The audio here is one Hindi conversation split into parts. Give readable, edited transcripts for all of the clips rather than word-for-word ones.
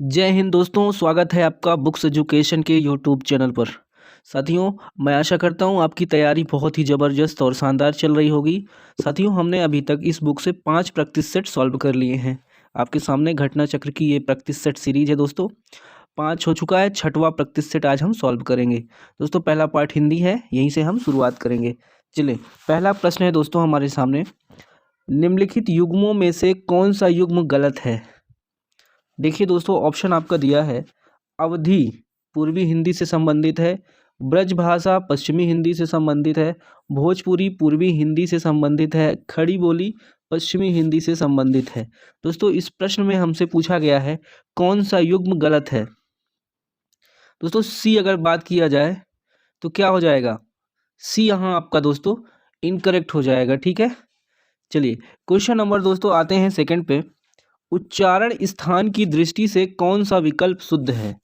जय हिंद दोस्तों, स्वागत है आपका बुक्स एजुकेशन के यूट्यूब चैनल पर। साथियों, मैं आशा करता हूं आपकी तैयारी बहुत ही ज़बरदस्त और शानदार चल रही होगी। साथियों, हमने अभी तक इस बुक से 5 प्रैक्टिस सेट सॉल्व कर लिए हैं। आपके सामने घटना चक्र की ये प्रैक्टिस सेट सीरीज है दोस्तों। 5 हो चुका है, 6वां प्रैक्टिस सेट आज हम सॉल्व करेंगे। दोस्तों, पहला पार्ट हिंदी है, यहीं से हम शुरुआत करेंगे। चलिए, पहला प्रश्न है दोस्तों हमारे सामने, निम्नलिखित युग्मों में से कौन सा युग्म गलत है। देखिए दोस्तों, ऑप्शन आपका दिया है, अवधी पूर्वी हिंदी से संबंधित है, ब्रजभाषा पश्चिमी हिंदी से संबंधित है, भोजपुरी पूर्वी हिंदी से संबंधित है, खड़ी बोली पश्चिमी हिंदी से संबंधित है। दोस्तों, इस प्रश्न में हमसे पूछा गया है कौन सा युग्म गलत है। दोस्तों, सी अगर बात किया जाए तो क्या हो जाएगा, सी यहाँ आपका दोस्तों इनकरेक्ट हो जाएगा। ठीक है, चलिए क्वेश्चन नंबर दोस्तों आते हैं सेकंड पे। उच्चारण स्थान की दृष्टि से कौन सा विकल्प शुद्ध है।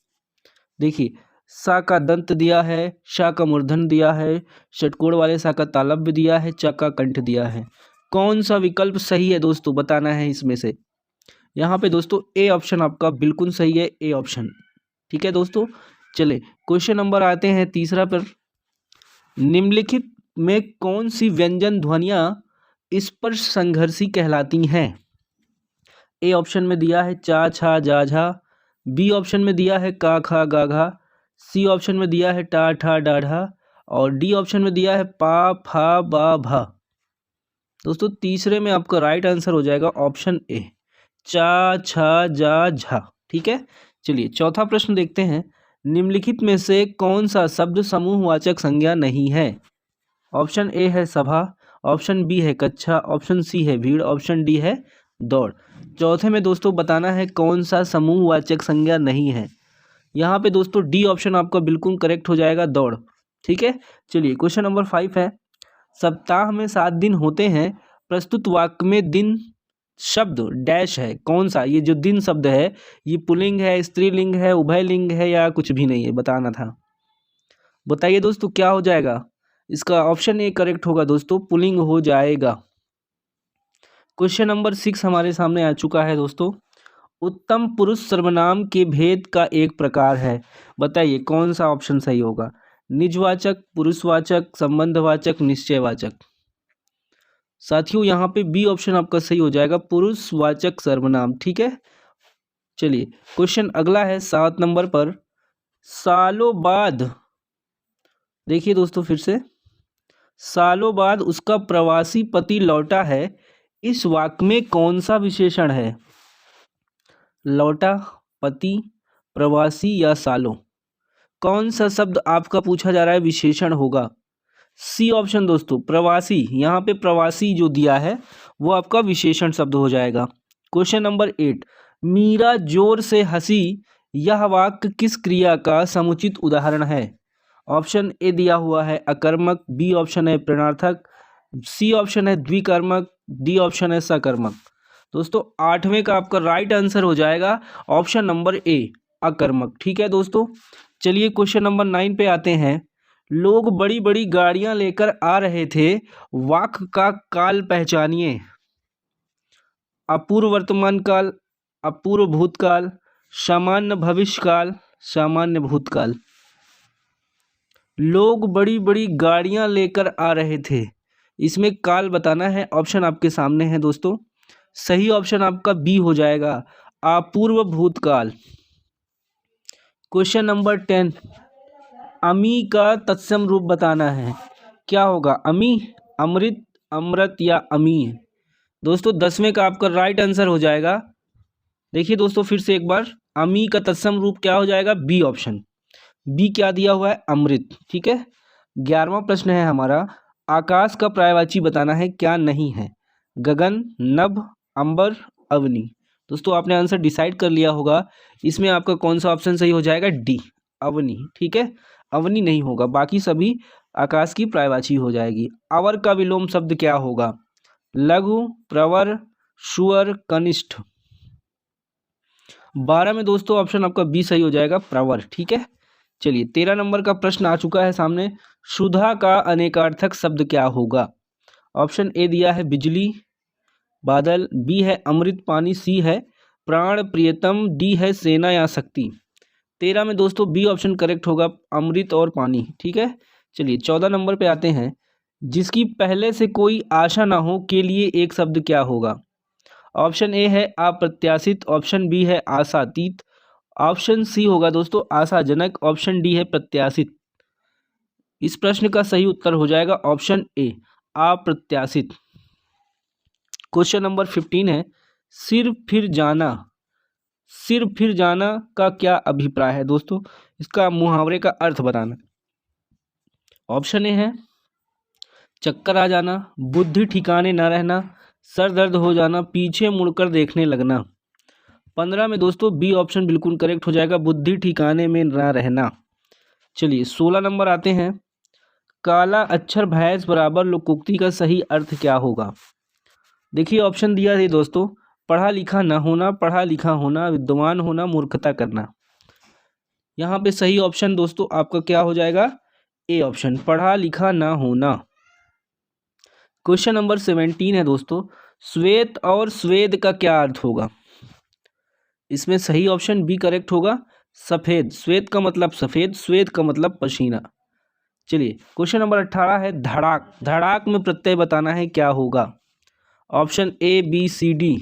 देखिए, सा का दंत दिया है, शा का मूर्धन दिया है, षटकोण वाले सा का तालव्य दिया है, चा का कंठ दिया है। कौन सा विकल्प सही है दोस्तों, बताना है इसमें से। यहाँ पे दोस्तों ए ऑप्शन आपका बिल्कुल सही है, ए ऑप्शन। ठीक है दोस्तों, चले क्वेश्चन नंबर आते हैं तीसरा पर। निम्नलिखित में कौन सी व्यंजन ध्वनियाँ स्पर्श संघर्षी कहलाती हैं। ए ऑप्शन में दिया है चा छा जा झा, बी ऑप्शन में दिया है का खा गा घा, सी ऑप्शन में दिया है टा ठा डा ढा, और डी ऑप्शन में दिया है पा फा बा भा। दोस्तों, तीसरे में आपका राइट आंसर हो जाएगा ऑप्शन ए, चा छा जा झा। ठीक है, चलिए चौथा प्रश्न देखते हैं। निम्नलिखित में से कौन सा शब्द समूहवाचक संज्ञा नहीं है। ऑप्शन ए है सभा, ऑप्शन बी है कक्षा, ऑप्शन सी है भीड़, ऑप्शन डी है दौड़। चौथे में दोस्तों बताना है कौन सा समूहवाचक संज्ञा नहीं है। यहाँ पे दोस्तों डी ऑप्शन आपका बिल्कुल करेक्ट हो जाएगा, दौड़। ठीक है, चलिए क्वेश्चन नंबर 5 है। सप्ताह में 7 दिन होते हैं, प्रस्तुत वाक्य में दिन शब्द डैश है। कौन सा, ये जो दिन शब्द है ये पुल्लिंग है, स्त्रीलिंग है, उभयलिंग है, या कुछ भी नहीं है, बताना था। बताइए दोस्तों क्या हो जाएगा। इसका ऑप्शन ए करेक्ट होगा दोस्तों, पुल्लिंग हो जाएगा। क्वेश्चन नंबर 6 हमारे सामने आ चुका है दोस्तों। उत्तम पुरुष सर्वनाम के भेद का एक प्रकार है। बताइए कौन सा ऑप्शन सही होगा। निजवाचक, पुरुषवाचक, संबंधवाचक, निश्चयवाचक। साथियों, यहाँ पे बी ऑप्शन आपका सही हो जाएगा, पुरुषवाचक सर्वनाम। ठीक है, चलिए क्वेश्चन अगला है 7 नंबर पर। सालों बाद, देखिए दोस्तों फिर से, सालों बाद उसका प्रवासी पति लौटा है, इस वाक्य में कौन सा विशेषण है। लौटा, पति, प्रवासी या सालों, कौन सा शब्द आपका पूछा जा रहा है विशेषण होगा। सी ऑप्शन दोस्तों, प्रवासी। यहाँ पे प्रवासी जो दिया है वो आपका विशेषण शब्द हो जाएगा। क्वेश्चन नंबर 8, मीरा जोर से हंसी, यह वाक्य किस क्रिया का समुचित उदाहरण है। ऑप्शन ए दिया हुआ है अकर्मक, बी ऑप्शन है प्रणर्थक, सी ऑप्शन है द्विकर्मक, डी ऑप्शन है सकर्मक। दोस्तों, 8वें का आपका राइट आंसर हो जाएगा ऑप्शन नंबर ए, अकर्मक। ठीक है दोस्तों, चलिए क्वेश्चन नंबर 9 पे आते हैं। लोग बड़ी बड़ी गाड़ियां लेकर आ रहे थे, वाक्य का काल पहचानिए। अपूर्व वर्तमान काल, अपूर्व भूतकाल, सामान्य भविष्य काल, सामान्य भूतकाल। लोग बड़ी बड़ी गाड़ियां लेकर आ रहे थे, इसमें काल बताना है। ऑप्शन आपके सामने है दोस्तों, सही ऑप्शन आपका बी हो जाएगा, अपूर्व भूतकाल। क्वेश्चन नंबर 10, अमी का तत्सम रूप बताना है। क्या होगा, अमी, अमृत, अमृत या अमी। दोस्तों, 10वें का आपका राइट आंसर हो जाएगा। देखिए दोस्तों फिर से एक बार, अमी का तत्सम रूप क्या हो जाएगा, बी ऑप्शन। बी क्या दिया हुआ है, अमृत। ठीक है, 11वां प्रश्न है हमारा। आकाश का पर्यायवाची बताना है, क्या नहीं है। गगन, नभ, अंबर, अवनी। दोस्तों, आपने आंसर डिसाइड कर लिया होगा, इसमें आपका कौन सा ऑप्शन सही हो जाएगा, डी, अवनी। ठीक है, अवनी नहीं होगा, बाकी सभी आकाश की पर्यायवाची हो जाएगी। अवर का विलोम शब्द क्या होगा, लघु, प्रवर, सुअर, कनिष्ठ। 12 में दोस्तों ऑप्शन आपका बी सही हो जाएगा, प्रवर। ठीक है, चलिए 13 नंबर का प्रश्न आ चुका है सामने। सुधा का अनेकार्थक शब्द क्या होगा? ऑप्शन ए दिया है बिजली बादल, बी है अमृत पानी, सी है प्राण प्रियतम, डी है सेना या शक्ति। 13 में दोस्तों बी ऑप्शन करेक्ट होगा, अमृत और पानी। ठीक है, चलिए 14 नंबर पे आते हैं। जिसकी पहले से कोई आशा ना हो के लिए एक शब्द क्या होगा? ऑप्शन ए है अप्रत्याशित, ऑप्शन बी है आशातीत, ऑप्शन सी होगा दोस्तों आशाजनक, ऑप्शन डी है प्रत्याशित। इस प्रश्न का सही उत्तर हो जाएगा ऑप्शन ए अप्रत्याशित। क्वेश्चन नंबर 15 है, सिर फिर जाना का क्या अभिप्राय है दोस्तों? इसका मुहावरे का अर्थ बताना। ऑप्शन ए है चक्कर आ जाना, बुद्धि ठिकाने न रहना, सर दर्द हो जाना, पीछे मुड़कर देखने लगना। 15 में दोस्तों बी ऑप्शन बिल्कुल करेक्ट हो जाएगा, बुद्धि ठिकाने में ना रहना। चलिए 16 नंबर आते हैं। काला अक्षर भैंस बराबर लोकोक्ति का सही अर्थ क्या होगा? देखिए ऑप्शन दिया है दोस्तों, पढ़ा लिखा न होना, पढ़ा लिखा होना, विद्वान होना, मूर्खता करना। यहाँ पे सही ऑप्शन दोस्तों आपका क्या हो जाएगा? ए ऑप्शन, पढ़ा लिखा ना होना। क्वेश्चन नंबर 17 है दोस्तों, श्वेत और स्वेद का क्या अर्थ होगा? इसमें सही ऑप्शन बी करेक्ट होगा, सफेद। श्वेत का मतलब सफेद, स्वेद का मतलब पसीना। चलिए क्वेश्चन नंबर 18 है, धड़ाक, धड़ाक में प्रत्यय बताना है, क्या होगा? Option A B C D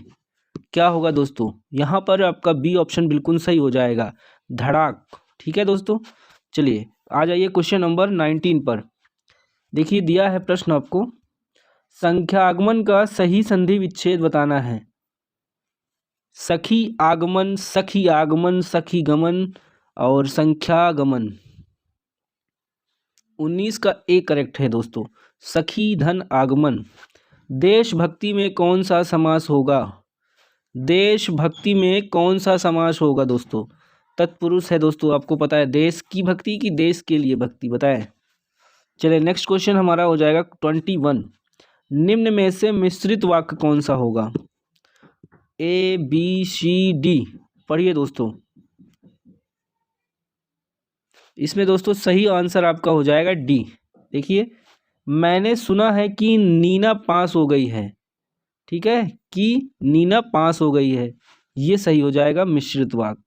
क्या होगा दोस्तों? यहाँ पर आपका बी ऑप्शन बिल्कुल सही हो जाएगा, धड़ाक। ठीक है दोस्तों, चलिए आ जाइए क्वेश्चन नंबर 19 पर। देखिए दिया है प्रश्न आपको, संख्यागमन का सही संधि विच्छेद बताना है। सखी आगमन, सखी आगमन, सखी गमन और संख्यागमन। 19 का ए करेक्ट है दोस्तों, सखी धन आगमन। देशभक्ति में कौन सा समास होगा? देशभक्ति में कौन सा समास होगा दोस्तों? तत्पुरुष है दोस्तों, आपको पता है, देश की भक्ति की देश के लिए भक्ति, बताएं। चलिए नेक्स्ट क्वेश्चन हमारा हो जाएगा 21। निम्न में से मिश्रित वाक्य कौन सा होगा? ए बी सी डी पढ़िए दोस्तों। इसमें दोस्तों सही आंसर आपका हो जाएगा डी। देखिए, मैंने सुना है कि नीना पास हो गई है। ठीक है, कि नीना पास हो गई है, ये सही हो जाएगा मिश्रित वाक्य।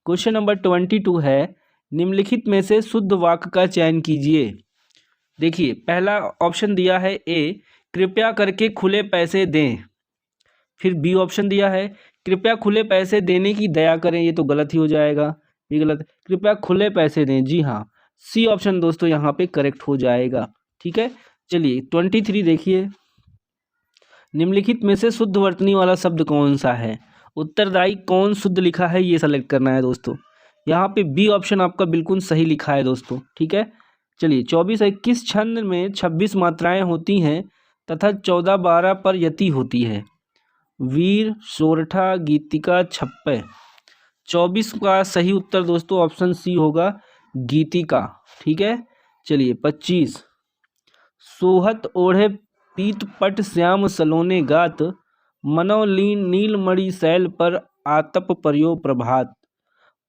क्वेश्चन नंबर 22 है, निम्नलिखित में से शुद्ध वाक्य का चयन कीजिए। देखिए पहला ऑप्शन दिया है ए, कृपया करके खुले पैसे दें। फिर बी ऑप्शन दिया है, कृपया खुले पैसे देने की दया करें, ये तो गलत ही हो जाएगा, ये गलत। कृपया खुले पैसे दें, जी हाँ, सी ऑप्शन दोस्तों यहाँ पे करेक्ट हो जाएगा। ठीक है, चलिए 23 देखिए, निम्नलिखित में से शुद्ध वर्तनी वाला शब्द कौन सा है? उत्तरदायी कौन शुद्ध लिखा है, ये सेलेक्ट करना है दोस्तों। यहाँ पे बी ऑप्शन आपका बिल्कुल सही लिखा है दोस्तों। ठीक है, चलिए 24 है, किस छंद में 26 मात्राएं होती हैं तथा 14-12 पर यति होती है? वीर, सोरठा, गीतिका, छप्पय। 24 का सही उत्तर दोस्तों ऑप्शन सी होगा, गीतिका। ठीक है, चलिए 25, सोहत ओढ़े पीत पट श्याम सलोने गात, मनोलीन नीलमणि शैल पर आतप पर्यो प्रभात।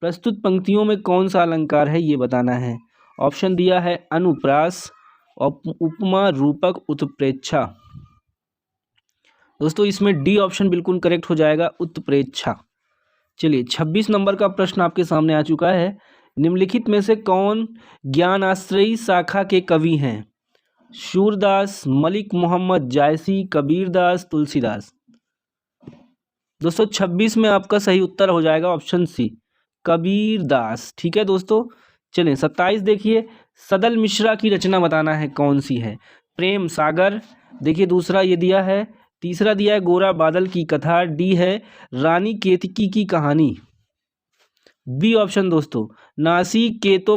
प्रस्तुत पंक्तियों में कौन सा अलंकार है, ये बताना है। ऑप्शन दिया है अनुप्रास, उपमा, रूपक, उत्प्रेक्षा। दोस्तों इसमें डी ऑप्शन बिल्कुल करेक्ट हो जाएगा, उत्प्रेक्षा। चलिए 26 नंबर का प्रश्न आपके सामने आ चुका है, निम्नलिखित में से कौन ज्ञानाश्रयी शाखा के कवि हैं? सूरदास, मलिक मोहम्मद जायसी, कबीरदास, तुलसीदास। दोस्तों 26 में आपका सही उत्तर हो जाएगा ऑप्शन सी, कबीरदास। ठीक है दोस्तों, चलिए 27 देखिए, सदल मिश्रा की रचना बताना है कौन सी है? प्रेम सागर, देखिए दूसरा ये दिया है, तीसरा दिया है गोरा बादल की कथा, डी है रानी केतकी की कहानी, बी ऑप्शन दोस्तों नासी केतो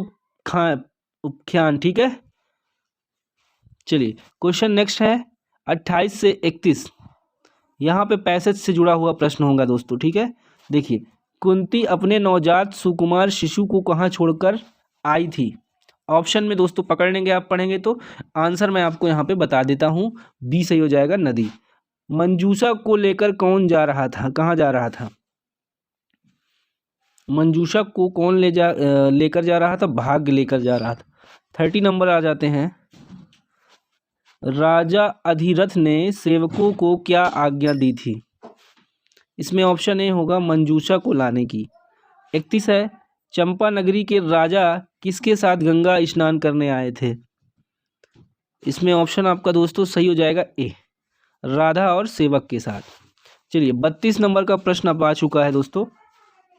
उपख्यान। ठीक है, चलिए क्वेश्चन नेक्स्ट है 28 से 31। यहाँ पे पैसेज से जुड़ा हुआ प्रश्न होगा दोस्तों। ठीक है, देखिए, कुंती अपने नवजात सुकुमार शिशु को कहाँ छोड़कर आई थी? ऑप्शन में दोस्तों पकड़ लेंगे आप, पढ़ेंगे तो आंसर मैं आपको यहाँ पे बता देता हूँ, बी सही हो जाएगा, नदी। मंजूषा को लेकर कौन जा रहा था, कहाँ जा रहा था? मंजूषा को कौन लेकर जा रहा था? भाग्य लेकर जा रहा था। 30 नंबर आ जाते हैं। राजा अधिरथ ने सेवकों को क्या आज्ञा दी थी? इसमें ऑप्शन ए होगा मंजूषा को लाने की। 31 है, चंपा नगरी के राजा किसके साथ गंगा स्नान करने आए थे? इसमें ऑप्शन आपका दोस्तों सही हो जाएगा ए, राधा और सेवक के साथ। चलिए 32 नंबर का प्रश्न अब आ चुका है दोस्तों।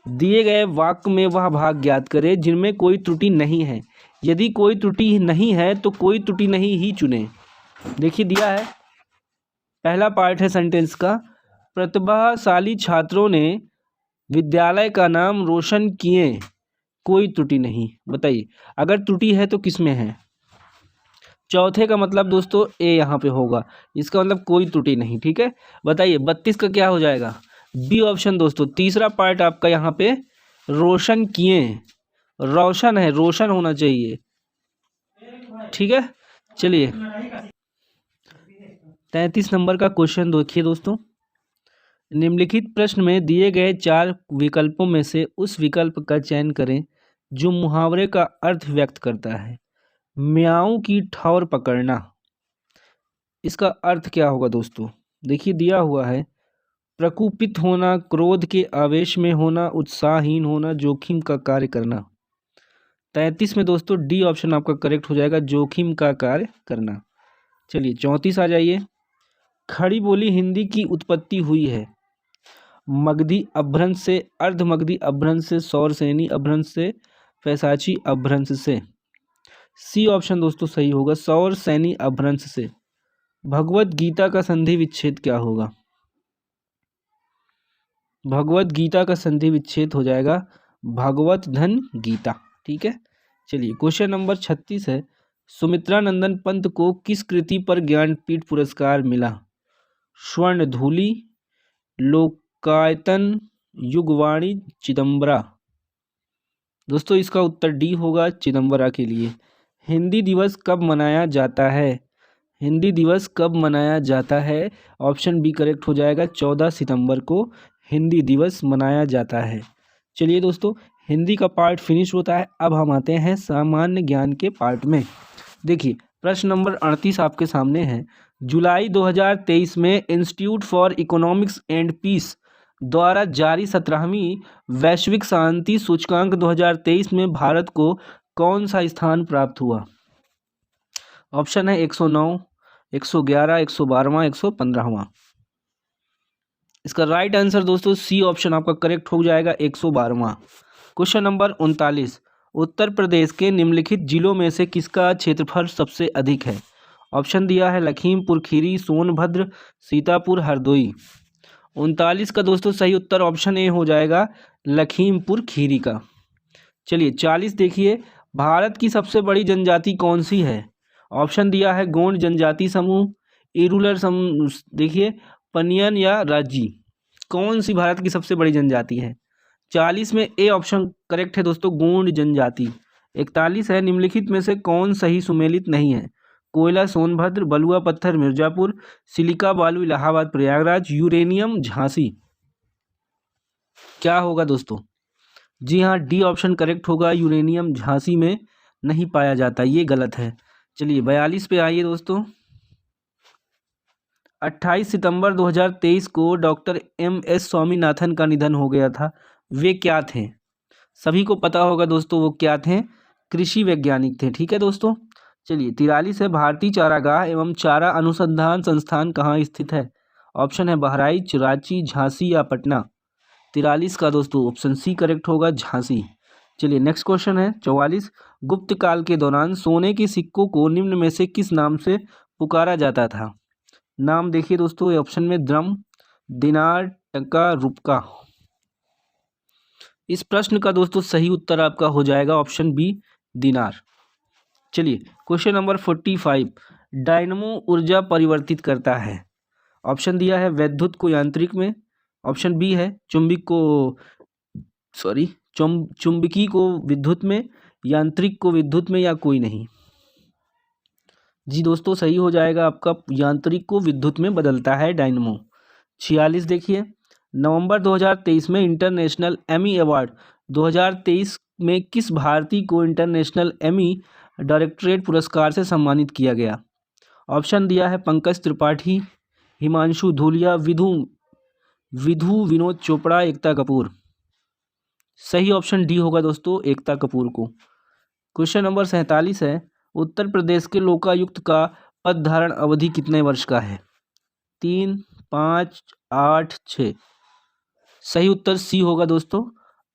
दिए गए वाक्य में वह भाग ज्ञात करें जिनमें कोई त्रुटि नहीं है। यदि कोई त्रुटि नहीं है तो कोई त्रुटि नहीं ही चुने। देखिए दिया है, पहला पार्ट है सेंटेंस का, प्रतिभाशाली छात्रों ने विद्यालय का नाम रोशन किए, कोई त्रुटि नहीं। बताइए अगर त्रुटि है तो किसमें है? चौथे का मतलब दोस्तों ए यहाँ पे होगा, इसका मतलब कोई त्रुटि नहीं। ठीक है, बताइए 32 का क्या हो जाएगा? बी ऑप्शन दोस्तों, तीसरा पार्ट आपका यहाँ पे रोशन किए, रोशन है, रोशन होना चाहिए। ठीक है, चलिए 33 नंबर का क्वेश्चन देखिए दोस्तों। निम्नलिखित प्रश्न में दिए गए 4 विकल्पों में से उस विकल्प का चयन करें जो मुहावरे का अर्थ व्यक्त करता है। म्याऊं की ठौर पकड़ना, इसका अर्थ क्या होगा दोस्तों? देखिए दिया हुआ है, प्रकुपित होना, क्रोध के आवेश में होना, उत्साहहीन होना, जोखिम का कार्य करना। 33 में दोस्तों डी ऑप्शन आपका करेक्ट हो जाएगा, जोखिम का कार्य करना। चलिए 34 आ जाइए। खड़ी बोली हिंदी की उत्पत्ति हुई है मगधी अपभ्रंश से, अर्धमगधी अपभ्रंश से, सौरसेनी अपभ्रंश से, पैशाची अपभ्रंश से। सी ऑप्शन दोस्तों सही होगा, सौरसेनी अपभ्रंश से। भगवत गीता का संधि विच्छेद क्या होगा? भगवत गीता का संधि विच्छेद हो जाएगा भगवत धन गीता। ठीक है, चलिए क्वेश्चन नंबर 36 है, सुमित्रा नंदन पंत को किस कृति पर ज्ञानपीठ पुरस्कार मिला? स्वर्ण धूलि, लोकायतन, युगवाणी, चिदंबरा। दोस्तों इसका उत्तर डी होगा, चिदंबरा के लिए। हिंदी दिवस कब मनाया जाता है? हिंदी दिवस कब मनाया जाता है? ऑप्शन बी करेक्ट हो जाएगा, 14 सितंबर को हिंदी दिवस मनाया जाता है। चलिए दोस्तों हिंदी का पार्ट फिनिश होता है, अब हम आते हैं सामान्य ज्ञान के पार्ट में। देखिए प्रश्न नंबर 38 आपके सामने है। जुलाई 2023 में institute for economics and peace द्वारा जारी 17वीं वैश्विक शांति सूचकांक 2023 में भारत को कौन सा स्थान प्राप्त हुआ? ऑप्शन है 109, 111, 112वां, 115वां। इसका राइट आंसर दोस्तों सी ऑप्शन आपका करेक्ट हो जाएगा, 112वां। क्वेश्चन नंबर 39, उत्तर प्रदेश के निम्नलिखित जिलों में से किसका क्षेत्रफल सबसे अधिक है? ऑप्शन दिया है लखीमपुर खीरी, सोनभद्र, सीतापुर, हरदोई। 39 का दोस्तों सही उत्तर ऑप्शन ए हो जाएगा, लखीमपुर खीरी का। चलिए 40 देखिए, भारत की सबसे बड़ी जनजाति कौन सी है? ऑप्शन दिया है गोंड जनजाति समूह, इरूलर समूह, देखिए पनियन या राजी। कौन सी भारत की सबसे बड़ी जनजाति है? 40 में ए ऑप्शन करेक्ट है दोस्तों, गोंड जनजाति। 41 है, निम्नलिखित में से कौन सही सुमेलित नहीं है? कोयला सोनभद्र, बलुआ पत्थर मिर्जापुर, सिलिका बालू इलाहाबाद प्रयागराज, यूरेनियम झांसी। क्या होगा दोस्तों? जी हाँ, डी ऑप्शन करेक्ट होगा, यूरेनियम झांसी में नहीं पाया जाता, ये गलत है। चलिए 42 पे आइए दोस्तों। 28 सितंबर 2023 को डॉक्टर MS स्वामीनाथन का निधन हो गया था, वे क्या थे? सभी को पता होगा दोस्तों वो क्या थे, कृषि वैज्ञानिक थे। ठीक है दोस्तों, चलिए 43 है, भारतीय चारागाह एवं चारा अनुसंधान संस्थान कहाँ स्थित है? ऑप्शन है बहराइच, रांची, झांसी या पटना। 43 का दोस्तों ऑप्शन सी करेक्ट होगा, झांसी। चलिए नेक्स्ट क्वेश्चन है 44, गुप्त काल के दौरान सोने के सिक्कों को निम्न में से किस नाम से पुकारा जाता था? नाम देखिए दोस्तों, ऑप्शन में द्रम, दिनार, टका, रुपका। इस प्रश्न का दोस्तों सही उत्तर आपका हो जाएगा ऑप्शन बी, दिनार। चलिए क्वेश्चन नंबर 45, डायनमो ऊर्जा परिवर्तित करता है। ऑप्शन दिया है वैद्युत को यांत्रिक में, ऑप्शन बी है चुंबकी को विद्युत में, यांत्रिक को विद्युत में, या कोई नहीं। जी दोस्तों सही हो जाएगा आपका, यांत्रिक को विद्युत में बदलता है डायनमो। 46 देखिए, नवंबर 2023 में इंटरनेशनल एमी अवार्ड 2023 में किस भारतीय को इंटरनेशनल एमी डायरेक्टरेट पुरस्कार से सम्मानित किया गया? ऑप्शन दिया है पंकज त्रिपाठी, हिमांशु धूलिया, विधु विनोद चोपड़ा, एकता कपूर। सही ऑप्शन डी होगा दोस्तों, एकता कपूर को। क्वेश्चन नंबर 47 है, उत्तर प्रदेश के लोकायुक्त का पद धारण अवधि कितने वर्ष का है? 3, 5, 8, 6। सही उत्तर सी होगा दोस्तों,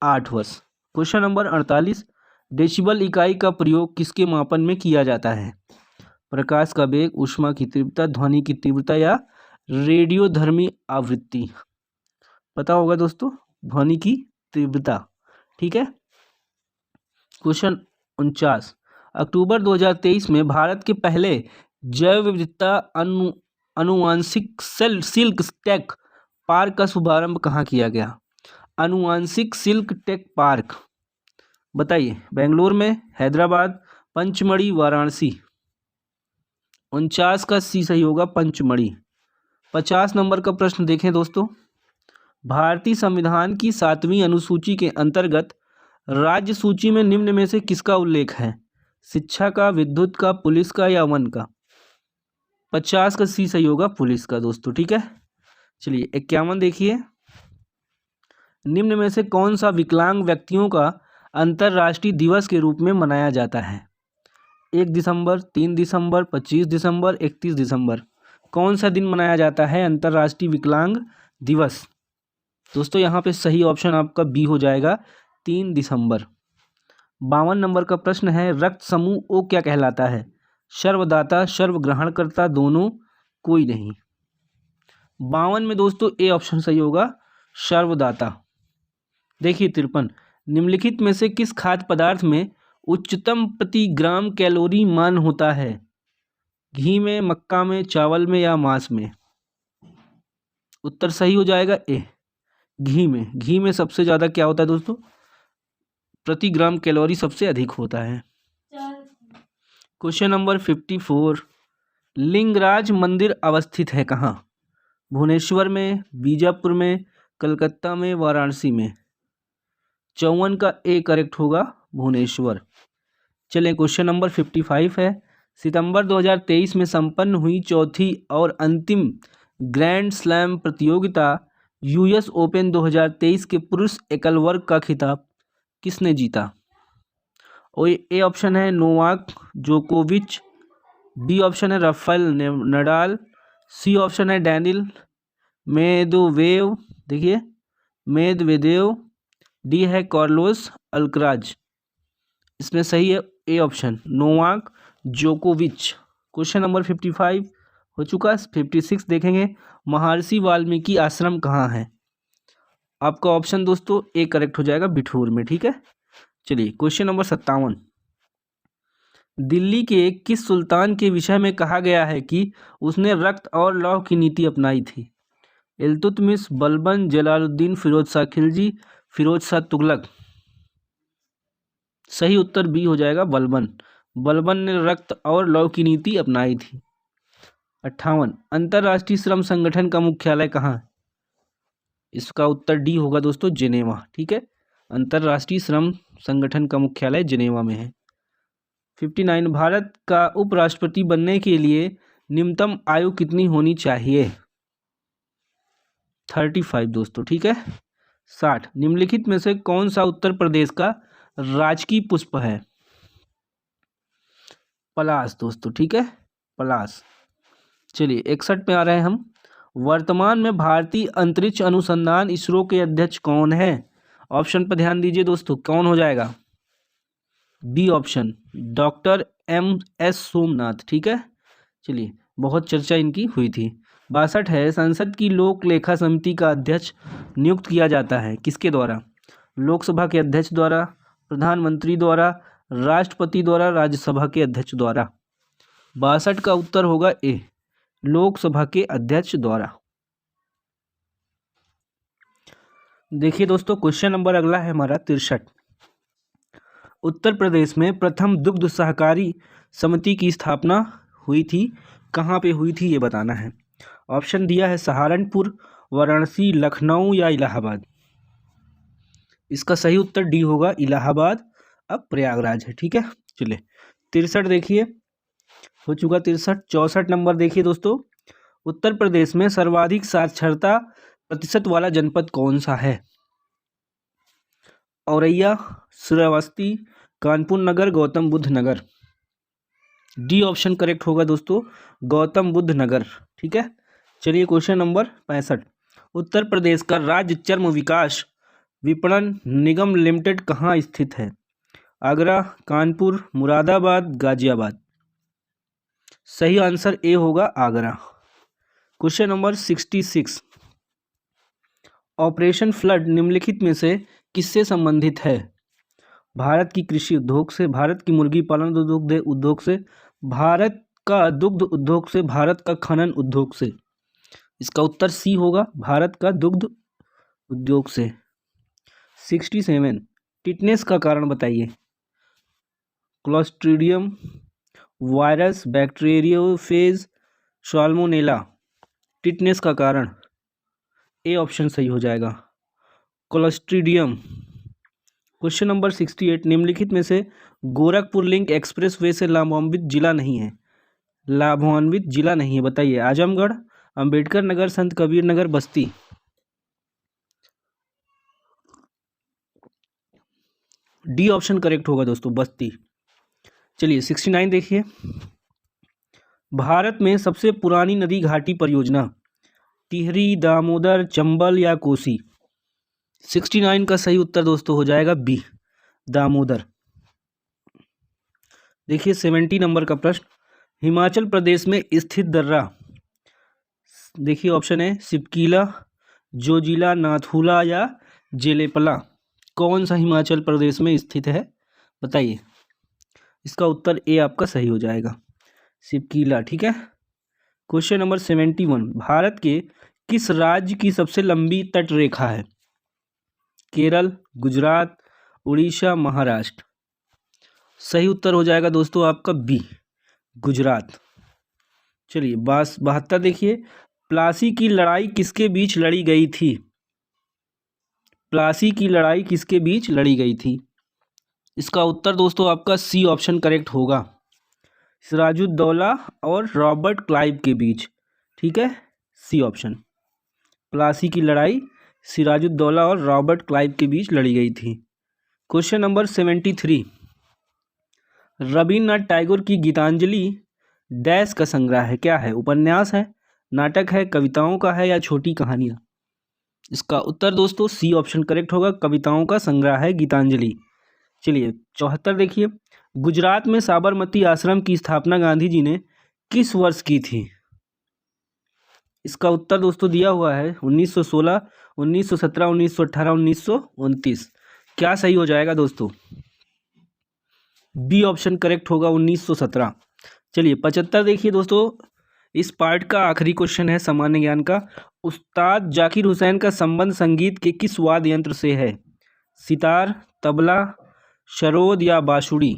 8 वर्ष। क्वेश्चन नंबर 48, डेसिबल इकाई का प्रयोग किसके मापन में किया जाता है? प्रकाश का वेग, ऊष्मा की तीव्रता, ध्वनि की तीव्रता या रेडियोधर्मी आवृत्ति? पता होगा दोस्तों, ध्वनि की तीव्रता। ठीक है। क्वेश्चन 49, अक्टूबर 2023 में भारत के पहले जैव विविधता अनुवांशिक सिल्क टेक पार्क का शुभारंभ कहाँ किया गया? अनुवांशिक सिल्क टेक पार्क बताइए, बेंगलोर में, हैदराबाद, पंचमढ़ी, वाराणसी? 49 का सी सही होगा, पंचमढ़ी। 50 नंबर का प्रश्न देखें दोस्तों, भारतीय संविधान की 7वीं अनुसूची के अंतर्गत राज्य सूची में निम्न में से किसका उल्लेख है? शिक्षा का, विद्युत का, पुलिस का या वन का? 50 का सी सही होगा, पुलिस का दोस्तों। ठीक है। चलिए 51 देखिए, निम्न में से कौन सा विकलांग व्यक्तियों का अंतर्राष्ट्रीय दिवस के रूप में मनाया जाता है? 1 दिसंबर, 3 दिसंबर, 25 दिसंबर, 31 दिसंबर? कौन सा दिन मनाया जाता है अंतर्राष्ट्रीय विकलांग दिवस? दोस्तों यहाँ पे सही ऑप्शन आपका बी हो जाएगा, 3 दिसंबर। 52 नंबर का प्रश्न है, रक्त समूह ओ क्या कहलाता है? सर्वदाता, सर्वग्रहणकर्ता, दोनों, कोई नहीं? 52 में दोस्तों ए ऑप्शन सही होगा, सर्वदाता। देखिए 53, निम्नलिखित में से किस खाद्य पदार्थ में उच्चतम प्रति ग्राम कैलोरी मान होता है? घी में, मक्का में, चावल में या मांस में? उत्तर सही हो जाएगा ए, घी में। घी में सबसे ज़्यादा क्या होता है दोस्तों? प्रति ग्राम कैलोरी सबसे अधिक होता है। क्वेश्चन नंबर 54, लिंगराज मंदिर अवस्थित है कहाँ? भुवनेश्वर में, बीजापुर में, कलकत्ता में, वाराणसी में? 54 का ए करेक्ट होगा, भुवनेश्वर। चलें क्वेश्चन नंबर 55 है, सितंबर 2023 में संपन्न हुई चौथी और अंतिम ग्रैंड स्लैम प्रतियोगिता यूएस ओपन 2023 के पुरुष एकल वर्ग का खिताब किसने जीता? और ए ऑप्शन है नोवाक जोकोविच, बी ऑप्शन है राफेल नडाल, सी ऑप्शन है डैनिल मेदवेदेव, देखिए मेदवेदेव, डी है कार्लोस अल्कराज? इसमें सही है ए ऑप्शन, नोवाक जोकोविच। क्वेश्चन नंबर 55 हो चुका। 56 देखेंगे, महर्षि वाल्मीकि आश्रम कहाँ है? आपका ऑप्शन दोस्तों ए करेक्ट हो जाएगा, बिठूर में। ठीक है। चलिए क्वेश्चन नंबर 57, दिल्ली के किस सुल्तान के विषय में कहा गया है कि उसने रक्त और लौह की नीति अपनाई थी? इल्तुतमिश, बलबन, जलालुद्दीन, फिरोज शाह खिलजी, फिरोज शाह तुगलक? सही उत्तर बी हो जाएगा, बलबन। बलबन ने रक्त और लौह की नीति अपनाई थी। 58, अंतर्राष्ट्रीय श्रम संगठन का मुख्यालय कहाँ है? इसका उत्तर डी होगा दोस्तों, जिनेवा। ठीक है। अंतर्राष्ट्रीय श्रम संगठन का मुख्यालय जिनेवा में है। 59, भारत का उपराष्ट्रपति बनने के लिए न्यूनतम आयु कितनी होनी चाहिए? 35 दोस्तों। ठीक है। 60, निम्नलिखित में से कौन सा उत्तर प्रदेश का राजकीय पुष्प है? पलाश दोस्तों। ठीक है, पलाश। चलिए 61 पे आ रहे हैं हम, वर्तमान में भारतीय अंतरिक्ष अनुसंधान इसरो के अध्यक्ष कौन है? ऑप्शन पर ध्यान दीजिए दोस्तों, कौन हो जाएगा? B option, doctor MS Somnath. ठीक है। चलिए, बहुत चर्चा इनकी हुई थी। 62 है, संसद की लोक लेखा समिति का अध्यक्ष नियुक्त किया जाता है किसके द्वारा? लोकसभा के अध्यक्ष द्वारा, प्रधानमंत्री द्वारा, राष्ट्रपति द्वारा, राज्यसभा के अध्यक्ष द्वारा? 62 का उत्तर होगा ए, लोकसभा के अध्यक्ष द्वारा। देखिए दोस्तों, क्वेश्चन नंबर अगला है हमारा 63, उत्तर प्रदेश में प्रथम दुग्ध सहकारी समिति की स्थापना हुई थी, कहाँ पे हुई थी ये बताना है। ऑप्शन दिया है सहारनपुर, वाराणसी, लखनऊ या इलाहाबाद? इसका सही उत्तर डी होगा, इलाहाबाद अब प्रयागराज है। ठीक है, चलिए 63 देखिए, हो चुका 63। 64 नंबर देखिए दोस्तों, उत्तर प्रदेश में सर्वाधिक साक्षरता प्रतिशत वाला जनपद कौन सा है? औरैया, श्रावस्ती, कानपुर नगर, गौतम बुद्ध नगर। डी ऑप्शन करेक्ट होगा दोस्तों, गौतम बुद्ध नगर। ठीक है, चलिए क्वेश्चन नंबर 65, उत्तर प्रदेश का राज्य चर्म विकास विपणन निगम लिमिटेड कहाँ स्थित है? आगरा, कानपुर, मुरादाबाद, गाजियाबाद। सही आंसर ए होगा, Agra. Question number 66, operation flood निम्नलिखित में से किससे संबंधित है? भारत की कृषि उद्योग से, भारत की मुर्गी पालन उद्योग से, भारत का दुग्ध उद्योग से, भारत का खनन उद्योग से। इसका उत्तर सी होगा, भारत का दुग्ध उद्योग से। 67, टिटनेस का कारण बताइए। Clostridium virus, bacteriophage, salmonella. Tetanus का कारण ए ऑप्शन सही हो जाएगा, क्लोस्ट्रीडियम। क्वेश्चन नंबर 68, निम्नलिखित में से गोरखपुर लिंक एक्सप्रेसवे से लाभान्वित जिला नहीं है? लाभान्वित जिला नहीं है, बताइए। आजमगढ़, अंबेडकर नगर, संत कबीर नगर, बस्ती। डी ऑप्शन करेक्ट होगा दोस्तों, बस्ती। चलिए 69 देखिए, भारत में सबसे पुरानी नदी घाटी परियोजना टिहरी, दामोदर, चंबल या कोसी। 69 का सही उत्तर दोस्तों हो जाएगा बी, दामोदर। देखिए 70 नंबर का प्रश्न, हिमाचल प्रदेश में स्थित दर्रा। देखिए ऑप्शन है सिपकीला, जोजिला, नाथुला या जेलेपला। कौन सा हिमाचल प्रदेश में स्थित है, बताइए। इसका उत्तर ए आपका सही हो जाएगा, सिपकीला। ठीक है, क्वेश्चन नंबर 71, भारत के किस राज्य की सबसे लंबी तट रेखा है? केरल, गुजरात, उड़ीसा, महाराष्ट्र। सही उत्तर हो जाएगा दोस्तों आपका बी, गुजरात। चलिए 72 देखिए, प्लासी की लड़ाई किसके बीच लड़ी गई थी? प्लासी की लड़ाई किसके बीच लड़ी गई थी? इसका उत्तर दोस्तों आपका सी ऑप्शन करेक्ट होगा, सिराजुद्दौला और रॉबर्ट क्लाइव के बीच। ठीक है, सी ऑप्शन, प्लासी की लड़ाई सिराजुद्दौला और रॉबर्ट क्लाइव के बीच लड़ी गई थी। क्वेश्चन नंबर 73, रविन्द्रनाथ टैगोर की गीतांजलि डैश का संग्रह है? क्या है, उपन्यास है, नाटक है, कविताओं का है या छोटी कहानियाँ? इसका उत्तर दोस्तों सी ऑप्शन करेक्ट होगा, कविताओं का संग्रह है गीतांजलि। चलिए 74 देखिए, गुजरात में साबरमती आश्रम की स्थापना गांधी जी ने किस वर्ष की थी? इसका उत्तर दोस्तों दिया हुआ है 1916, 1917, 1918, 1929। क्या सही हो जाएगा दोस्तों? बी ऑप्शन करेक्ट होगा, 1917। चलिए 75 देखिए दोस्तों, इस पार्ट का आखिरी क्वेश्चन है सामान्य ज्ञान का। उस्ताद जाकिर हुसैन का संबंध संगीत के किस वाद्य यंत्र से है? सितार, तबला, सरोद या बांसुरी।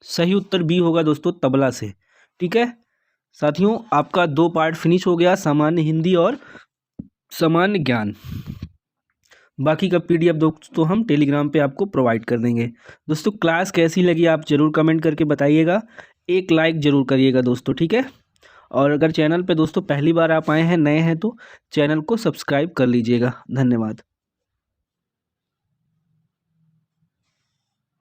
सही उत्तर बी होगा दोस्तों, तबला से। ठीक है साथियों, आपका 2 पार्ट फिनिश हो गया, सामान्य हिंदी और सामान्य ज्ञान। बाकी का PDF दोस्तों हम टेलीग्राम पे आपको प्रोवाइड कर देंगे। दोस्तों क्लास कैसी लगी आप ज़रूर कमेंट करके बताइएगा, एक लाइक ज़रूर करिएगा दोस्तों। ठीक है, और अगर चैनल पे दोस्तों पहली बार आप आए हैं, नए हैं, तो चैनल को सब्सक्राइब कर लीजिएगा। धन्यवाद।